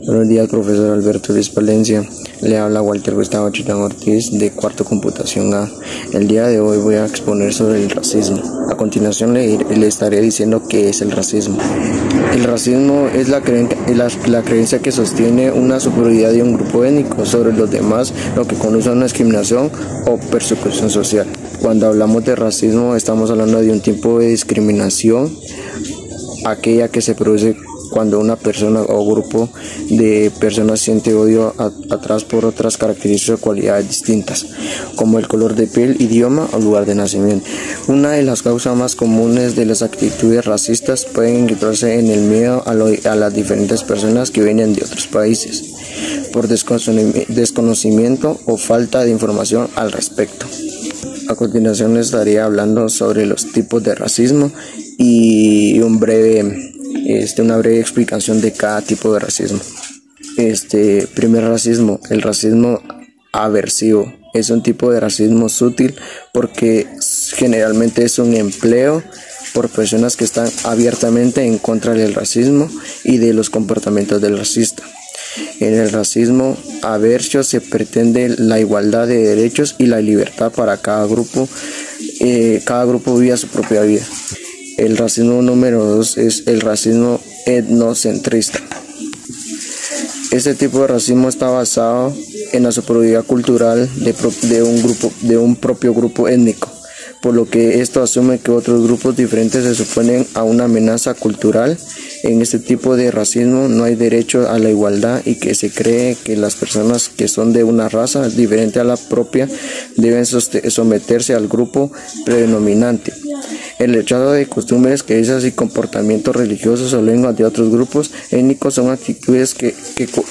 Buenos días, profesor Alberto Luis Palencia. Le habla Walter Gustavo Chitán Ortiz de cuarto computación A. El día de hoy voy a exponer sobre el racismo. A continuación le estaré diciendo qué es el racismo. El racismo es la creencia que sostiene una superioridad de un grupo étnico sobre los demás, lo que conduce a una discriminación o persecución social. Cuando hablamos de racismo estamos hablando de un tipo de discriminación, aquella que se produce cuando una persona o grupo de personas siente odio atrás por otras características o cualidades distintas, como el color de piel, idioma o lugar de nacimiento. Una de las causas más comunes de las actitudes racistas pueden encontrarse en el miedo a las diferentes personas que vienen de otros países, por desconocimiento o falta de información al respecto. A continuación les estaré hablando sobre los tipos de racismo y una breve explicación de cada tipo de racismo. Primer racismo, el racismo aversivo. Es un tipo de racismo sutil porque generalmente es un empleo por personas que están abiertamente en contra del racismo y de los comportamientos del racista. En el racismo aversivo se pretende la igualdad de derechos y la libertad para cada grupo. Cada grupo vive su propia vida. El racismo número 2 es el racismo etnocentrista. Este tipo de racismo está basado en la superioridad cultural de un propio grupo étnico, por lo que esto asume que otros grupos diferentes se suponen a una amenaza cultural. En este tipo de racismo no hay derecho a la igualdad y que se cree que las personas que son de una raza diferente a la propia deben someterse al grupo predominante. El rechazo de costumbres, creencias y comportamientos religiosos o lenguas de otros grupos étnicos son actitudes que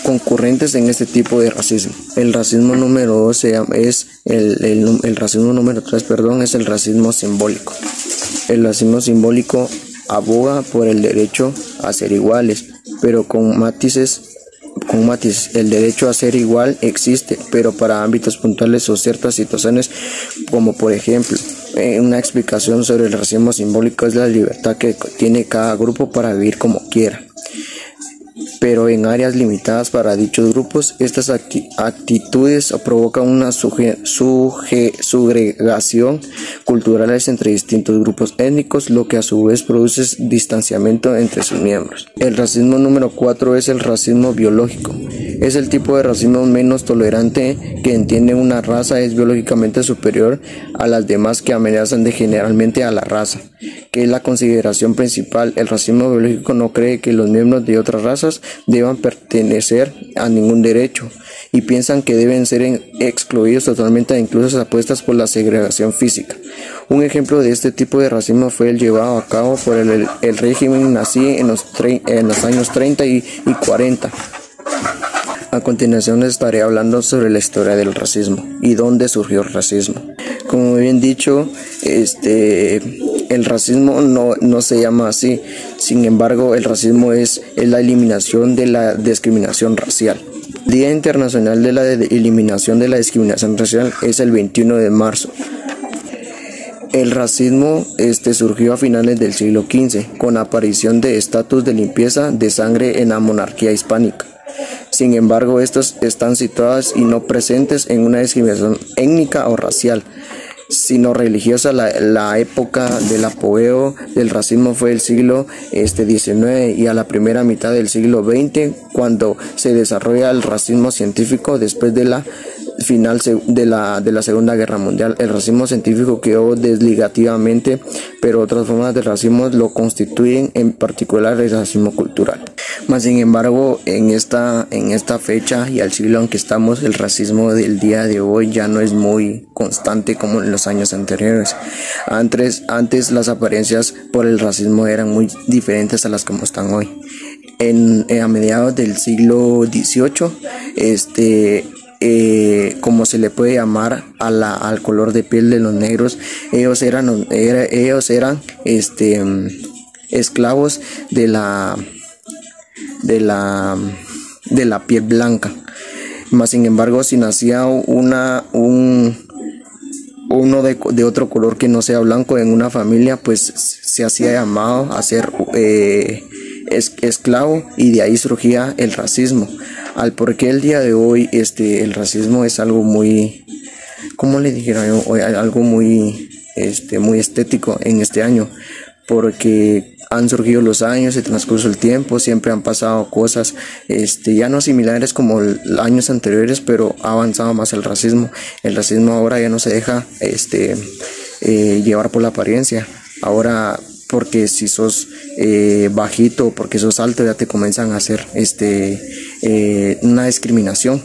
concurrentes en este tipo de racismo. El racismo número 2 el racismo número 3, es el racismo simbólico. El racismo simbólico aboga por el derecho a ser iguales, pero con matices. El derecho a ser igual existe, pero para ámbitos puntuales o ciertas situaciones, como por ejemplo, una explicación sobre el racismo simbólico es la libertad que tiene cada grupo para vivir como quiera, pero en áreas limitadas para dichos grupos. Estas actitudes provocan una segregación culturales entre distintos grupos étnicos, lo que a su vez produce distanciamiento entre sus miembros. El racismo número 4 es el racismo biológico. Es el tipo de racismo menos tolerante que entiende una raza es biológicamente superior a las demás que amenazan generalmente a la raza, que es la consideración principal. El racismo biológico no cree que los miembros de otras razas deban pertenecer a ningún derecho y piensan que deben ser excluidos totalmente e incluso apuestas por la segregación física. Un ejemplo de este tipo de racismo fue el llevado a cabo por el régimen nazi en los años 30 y 40. A continuación les estaré hablando sobre la historia del racismo y dónde surgió el racismo. Como bien dicho, el racismo no se llama así. Sin embargo, el racismo es la eliminación de la discriminación racial. Día Internacional de la Eliminación de la Discriminación Racial es el 21 de marzo. El racismo surgió a finales del siglo XV con la aparición de estatutos de limpieza de sangre en la monarquía hispánica. Sin embargo, estos están situadas y no presentes en una discriminación étnica o racial, sino religiosa. La época del apogeo del racismo fue el siglo XIX y a la primera mitad del siglo XX, cuando se desarrolla el racismo científico después de la final de la Segunda Guerra Mundial. El racismo científico quedó desligativamente, pero otras formas de racismo lo constituyen, en particular el racismo cultural. Más sin embargo, en esta fecha y al siglo en que estamos, el racismo del día de hoy ya no es muy constante como en los años anteriores. Antes las apariencias por el racismo eran muy diferentes a las como están hoy. A mediados del siglo XVIII, como se le puede llamar al color de piel de los negros, ellos eran esclavos de la piel blanca. Más sin embargo, si nacía uno de otro color que no sea blanco en una familia, pues se hacía llamado a ser esclavo, y de ahí surgía el racismo. Al porque el día de hoy el racismo es algo muy, ¿cómo le dijera yo? Algo muy, muy estético en este año, porque han surgido los años, el transcurso del tiempo, siempre han pasado cosas, ya no similares como años anteriores, pero ha avanzado más el racismo. El racismo ahora ya no se deja, llevar por la apariencia. Ahora, porque si sos bajito, porque sos alto, ya te comienzan a hacer una discriminación.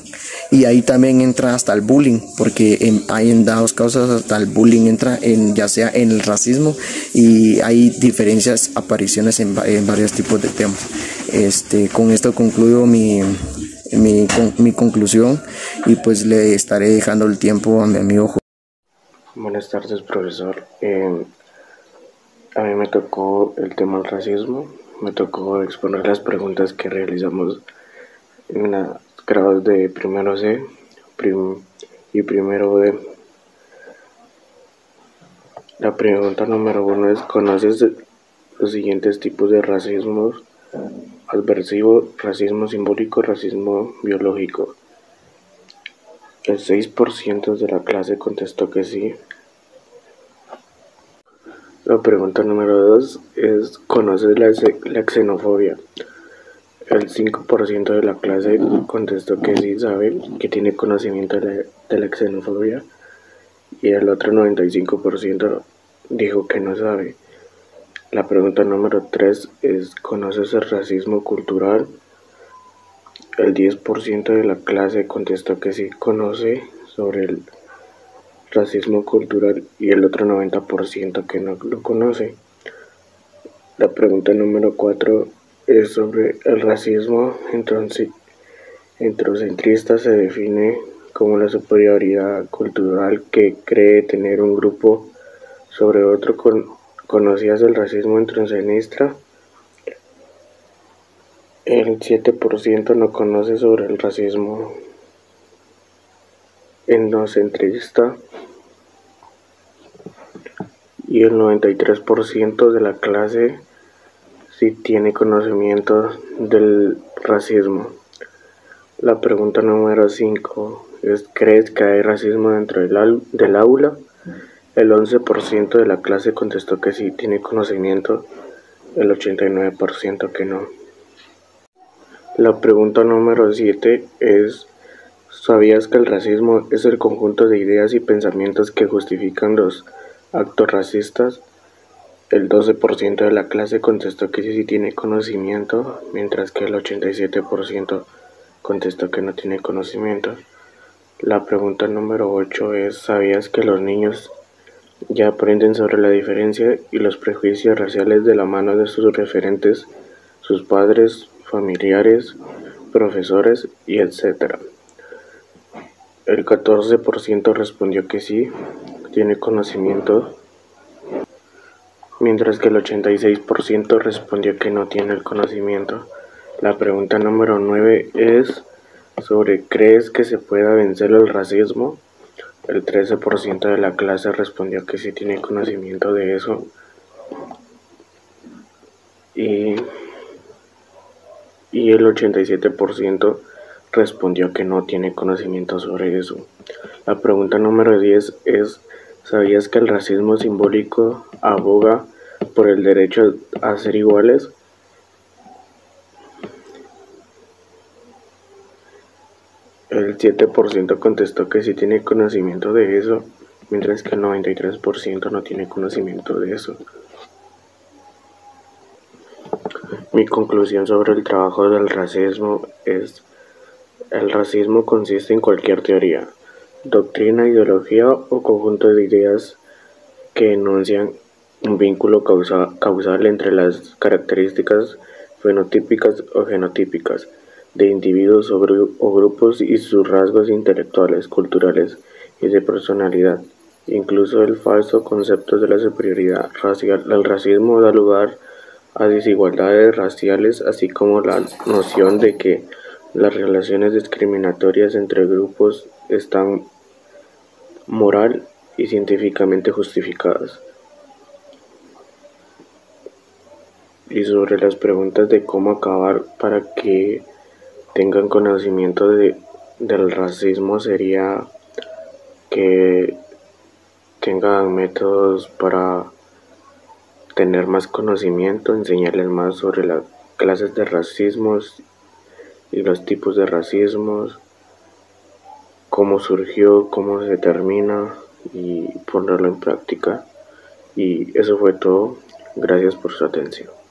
Y ahí también entra hasta el bullying, porque hay en dados casos hasta el bullying entra ya sea en el racismo, y hay diferentes apariciones en varios tipos de temas. Con esto concluyo mi conclusión, y pues le estaré dejando el tiempo a mi amigo. Buenas tardes, profesor. A mí me tocó el tema del racismo, me tocó exponer las preguntas que realizamos en los grados de primero C y primero D. La pregunta número 1 es: ¿conoces los siguientes tipos de racismo? Aversivo, racismo simbólico, racismo biológico. El 6% de la clase contestó que sí. La pregunta número 2 es: ¿conoces la xenofobia? El 5% de la clase contestó que sí sabe, que tiene conocimiento de la xenofobia, y el otro 95% dijo que no sabe. La pregunta número 3 es: ¿conoces el racismo cultural? El 10% de la clase contestó que sí conoce sobre el racismo cultural, y el otro 90% que no lo conoce. La pregunta número 4 es sobre el racismo entrocentrista. Se define como la superioridad cultural que cree tener un grupo sobre otro. ¿Conocías el racismo entrocentrista? El 7% no conoce sobre el racismo etnocentrista, y el 93% de la clase sí tiene conocimiento del racismo. La pregunta número 5 es: ¿crees que hay racismo dentro del aula? El 11% de la clase contestó que sí tiene conocimiento, el 89% que no. La pregunta número 7 es: ¿sabías que el racismo es el conjunto de ideas y pensamientos que justifican los actos racistas? El 12% de la clase contestó que sí tiene conocimiento, mientras que el 87% contestó que no tiene conocimiento. La pregunta número 8 es: ¿sabías que los niños ya aprenden sobre la diferencia y los prejuicios raciales de la mano de sus referentes, sus padres, familiares, profesores y etcétera? El 14% respondió que sí tiene conocimiento, mientras que el 86% respondió que no tiene el conocimiento. La pregunta número 9 es sobre: ¿crees que se pueda vencer el racismo? El 13% de la clase respondió que sí tiene conocimiento de eso, y el 87% respondió que no tiene conocimiento sobre eso. La pregunta número 10 es: ¿sabías que el racismo simbólico aboga por el derecho a ser iguales? El 7% contestó que sí tiene conocimiento de eso, mientras que el 93% no tiene conocimiento de eso. Mi conclusión sobre el trabajo del racismo es: el racismo consiste en cualquier teoría, doctrina, ideología o conjunto de ideas que enuncian un vínculo causal entre las características fenotípicas o genotípicas de individuos o grupos y sus rasgos intelectuales, culturales y de personalidad. Incluso el falso concepto de la superioridad racial. El racismo da lugar a desigualdades raciales, así como la noción de que las relaciones discriminatorias entre grupos están moral y científicamente justificadas. Y Y sobre las preguntas de cómo acabar para que tengan conocimiento del racismo sería que tengan métodos para tener más conocimiento, enseñarles más sobre las clases de racismos y los tipos de racismos, cómo surgió, cómo se termina y ponerlo en práctica. Y eso fue todo. Gracias por su atención.